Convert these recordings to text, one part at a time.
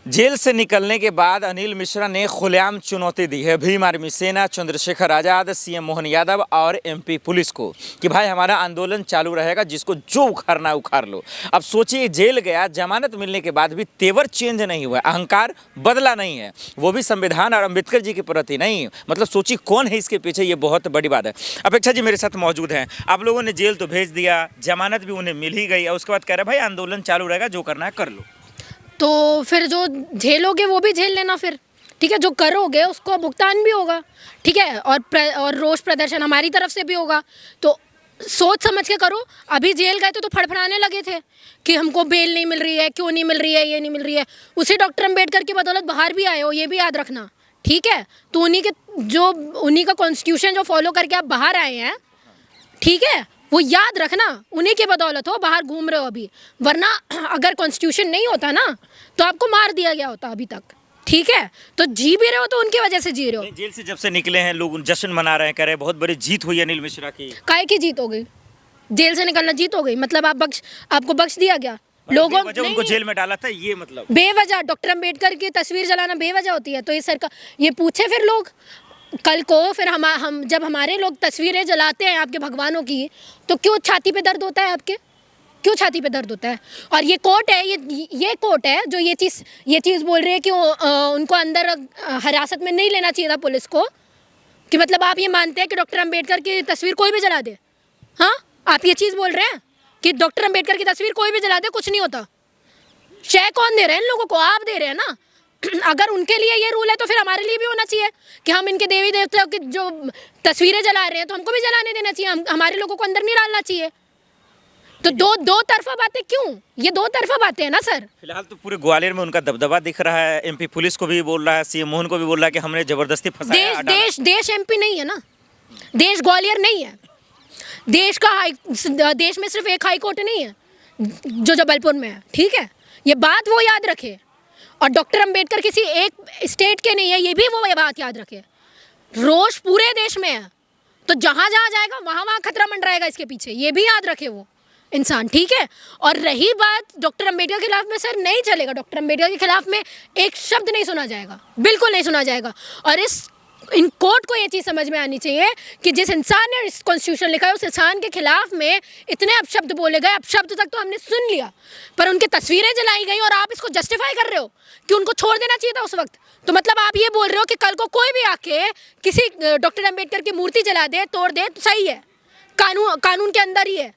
Jail से निकलने के बाद अनिल मिश्रा ने खुलेआम चुनौती दी है भीम आर्मी सेना, चंद्रशेखर आज़ाद, सीएम मोहन यादव और एमपी पुलिस को कि भाई हमारा आंदोलन चालू रहेगा, जिसको जो उखाड़ना उखाड़ लो। अब सोचिए, जेल गया, जमानत मिलने के बाद भी तेवर चेंज नहीं हुआ, अहंकार बदला नहीं है, वो भी संविधान और अम्बेडकर जी के प्रति नहीं। मतलब सोचिए कौन है इसके पीछे, ये बहुत बड़ी बात है। अपेक्षा जी मेरे साथ मौजूद हैं। आप लोगों ने जेल तो भेज दिया, जमानत भी उन्हें मिल ही गई और उसके बाद कह रहे भाई आंदोलन चालू रहेगा, जो करना है कर लो। तो फिर जो झेलोगे वो भी झेल लेना फिर, ठीक है। जो करोगे उसको भुगतान भी होगा, ठीक है। और रोष प्रदर्शन हमारी तरफ से भी होगा। तो सोच समझ के करो। अभी जेल गए तो फड़फड़ाने लगे थे कि हमको बेल नहीं मिल रही है, क्यों नहीं मिल रही है, ये नहीं मिल रही है। उसी डॉक्टर अम्बेडकर की बदौलत बाहर भी आए हो, ये भी याद रखना, ठीक है। तो उन्हीं का कॉन्स्टिट्यूशन जो फॉलो करके आप बाहर आए हैं, ठीक है, वो याद रखना, उन्हीं की बदौलत हो बाहर घूम रहे हो अभी। वरना अगर कॉन्स्टिट्यूशन नहीं होता ना तो आपको मार दिया गया होता अभी तक, ठीक है। तो जी भी रहे हो तो उनकी वजह से जी रहे हो। जेल से जब से निकले हैं लोग जश्न मना रहे हैं, कह रहे हैं बहुत बड़ी जीत हुई अनिल मिश्रा की। काहे की जीत हो गई? जेल से निकलना जीत हो गई? मतलब आपको बख्श दिया गया? लोगों ने उनको जेल में डाला था, ये मतलब बेवजह डॉक्टर अम्बेडकर की तस्वीर जलाना बेवजह होती है? तो ये सरकार ये पूछे फिर लोग कल को, फिर हम जब हमारे लोग तस्वीरें जलाते हैं आपके भगवानों की, तो क्यों छाती पे दर्द होता है आपके? क्यों छाती पे दर्द होता है? और ये कोर्ट है, ये कोर्ट है जो ये चीज़ बोल रही है कि उनको अंदर हिरासत में नहीं लेना चाहिए था पुलिस को। कि मतलब आप ये मानते हैं कि डॉक्टर अम्बेडकर की तस्वीर कोई भी जला दे? हाँ, आप ये चीज़ बोल रहे हैं कि डॉक्टर अम्बेडकर की तस्वीर कोई भी जला दे, कुछ नहीं होता। शय कौन दे रहे हैं इन लोगों को? आप दे रहे हैं ना। अगर उनके लिए ये रूल है तो फिर हमारे लिए भी होना चाहिए कि हम इनके देवी देवताओं की जो तस्वीरें जला रहे हैं तो हमको भी जलाने देना चाहिए, हमारे लोगों को अंदर नहीं डालना चाहिए। तो दो तरफा बातें क्यों? ये दो तरफा बातें हैं ना सर। फिलहाल तो पूरे ग्वालियर में उनका दबदबा दिख रहा है, एमपी पुलिस को भी बोल रहा है, सीएम मोहन को भी बोल रहा है कि हमने जबरदस्ती फंसाया। देश एमपी नहीं है ना, देश ग्वालियर नहीं है। देश में सिर्फ एक हाई कोर्ट नहीं है जो जबलपुर में है, ठीक है। ये बात वो याद रखे। और डॉक्टर अम्बेडकर किसी एक स्टेट के नहीं है, ये भी वो बात याद रखे। रोष पूरे देश में है, तो जहाँ जहाँ जाएगा वहाँ वहाँ खतरा मंडराएगा इसके पीछे, ये भी याद रखे वो इंसान, ठीक है। और रही बात डॉक्टर अम्बेडकर के खिलाफ में, सर नहीं चलेगा। डॉक्टर अम्बेडकर के खिलाफ में एक शब्द नहीं सुना जाएगा, बिल्कुल नहीं सुना जाएगा। और इन कोर्ट को ये चीज़ समझ में आनी चाहिए कि जिस इंसान ने इस कॉन्स्टिट्यूशन लिखा है उस इंसान के खिलाफ में इतने अपशब्द बोले गए। अपशब्द तक तो हमने सुन लिया, पर उनकी तस्वीरें जलाई गई और आप इसको जस्टिफाई कर रहे हो कि उनको छोड़ देना चाहिए था उस वक्त। तो मतलब आप ये बोल रहे हो कि कल को कोई भी आके किसी डॉक्टर अम्बेडकर की मूर्ति जला दे, तोड़ दे, तो सही है, कानून के अंदर ही है।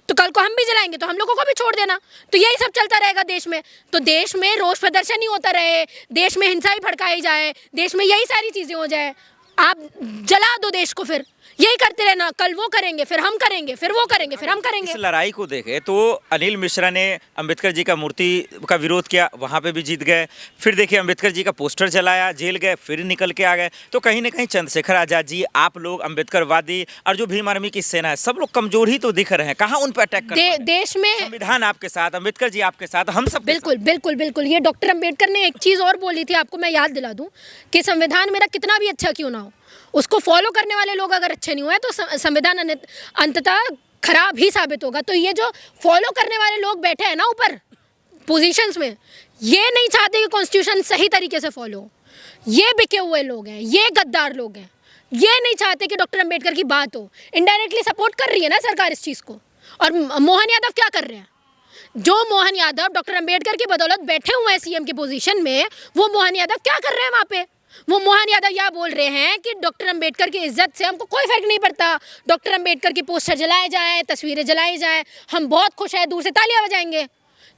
तो कल को हम भी जलाएंगे तो हम लोगों को भी छोड़ देना। तो यही सब चलता रहेगा देश में। तो देश में रोष प्रदर्शन ही होता रहे, देश में हिंसा ही भड़काई जाए, देश में यही सारी चीज़ें हो जाए। आप जला दो देश को, फिर यही करते रहना। कल वो करेंगे, फिर हम करेंगे, फिर वो करेंगे, फिर हम करेंगे। इस लड़ाई को देखे तो अनिल मिश्रा ने अंबेडकर जी का मूर्ति का विरोध किया, वहाँ पे भी जीत गए। फिर देखिए अंबेडकर जी का पोस्टर जलाया, जेल गए, फिर निकल के आ गए। तो कहीं ना कहीं चंद्रशेखर आज़ाद जी, आप लोग अम्बेडकरवादी और जो भीम आर्मी की सेना है, सब लोग कमजोर ही तो दिख रहे हैं। कहाँ उन पर अटैक कर देश में संविधान आपके साथ, अम्बेडकर जी आपके साथ, हम सब बिल्कुल बिल्कुल बिल्कुल। ये डॉक्टर अम्बेडकर ने एक चीज़ और बोली थी, आपको मैं याद दिला दूँ कि संविधान मेरा कितना भी अच्छा क्यों ना हो, उसको फॉलो करने वाले लोग अगर अच्छे नहीं हुए तो संविधान अंततः खराब ही साबित होगा। तो ये जो फॉलो करने वाले लोग बैठे हैं ना ऊपर पोजीशंस में, ये नहीं चाहते कि कॉन्स्टिट्यूशन सही तरीके से फॉलो हो। ये बिके हुए लोग हैं, ये गद्दार लोग हैं, ये नहीं चाहते कि डॉक्टर अम्बेडकर की बात हो। इनडायरेक्टली सपोर्ट कर रही है ना सरकार इस चीज़ को। और मोहन यादव क्या कर रहे हैं? जो मोहन यादव डॉक्टर अम्बेडकर की बदौलत बैठे हुए हैं सीएम की पोजीशन में, वो मोहन यादव क्या कर रहे हैं वहाँ पे? वो मोहन यादव यह बोल रहे हैं कि डॉक्टर अम्बेडकर की इज्जत से हमको कोई फर्क नहीं पड़ता, डॉक्टर अम्बेडकर की पोस्टर जलाए जाएं, तस्वीरें जलाई जाएं, हम बहुत खुश हैं, दूर से तालियां बजाएंगे।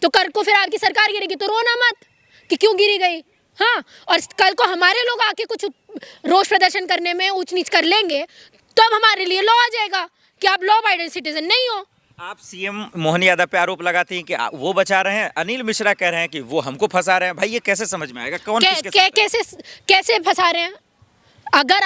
तो कल को फिर आपकी सरकार गिरेगी तो रोना मत कि क्यों गिरी गई। हाँ, और कल को हमारे लोग आके कुछ रोष प्रदर्शन करने में ऊंच नीच कर लेंगे तो अब हमारे लिए लॉ आ जाएगा कि आप लॉ अबाइडिंग सिटीजन नहीं हो। आप सीएम मोहन यादव पे आरोप लगाते हैं कि वो बचा रहे हैं, अनिल मिश्रा कह रहे हैं कि वो हमको फंसा रहे हैं। भाई ये कैसे समझ में आएगा? कौन कैसे फंसा रहे हैं? अगर